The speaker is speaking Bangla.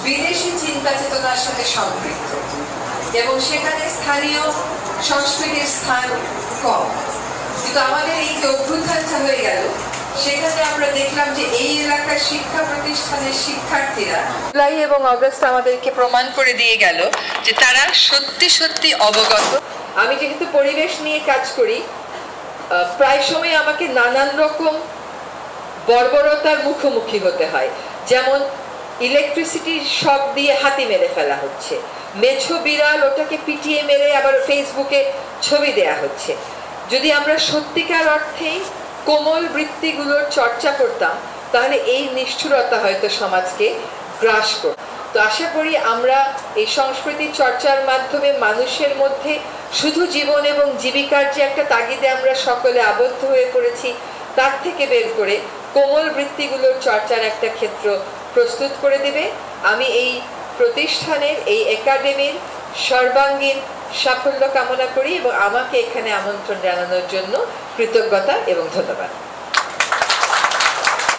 বিদেশি চিন্তা চেতনার সাথে সম্পৃক্ত এবং সেখানে স্থানীয় সংস্কৃতির স্থান কম। কিন্তু আমাদের এই যে অভ্যুত্থানটা হয়ে গেল, সেখানে আমরা দেখলাম যে এই এলাকার শিক্ষা প্রতিষ্ঠানের শিক্ষার্থীরা জুলাই এবং আগস্ট আমাদেরকে প্রমাণ করে দিয়ে গেল যে তারা সত্যি সত্যি অবগত। আমি যেহেতু পরিবেশ নিয়ে কাজ করি, প্রায় সময় আমাকে নানান রকম বর্বরতার মুখোমুখি হতে হয়। যেমন ইলেকট্রিসিটির শক দিয়ে হাতি মেরে ফেলা হচ্ছে, মেছো বিড়াল ওটাকে পিটিয়ে মেরে আবার ফেসবুকে ছবি দেয়া হচ্ছে। যদি আমরা সত্যিকার অর্থেই কোমল বৃত্তিগুলোর চর্চা করতাম, তাহলে এই নিষ্ঠুরতা হয়তো সমাজকে গ্রাস করত। তো আশা করি আমরা এই সংস্কৃতি চর্চার মাধ্যমে মানুষের মধ্যে শুধু জীবন এবং জীবিকার যে একটা তাগিদে আমরা সকলে আবদ্ধ হয়ে পড়েছি, তার থেকে বের করে কোমল বৃত্তিগুলোর চর্চার একটা ক্ষেত্র প্রস্তুত করে দেবে। আমি এই প্রতিষ্ঠানের, এই একাডেমির সর্বাঙ্গীন সাফল্য কামনা করি এবং আমাকে এখানে আমন্ত্রণ জানানোর জন্য কৃতজ্ঞতা এবং ধন্যবাদ।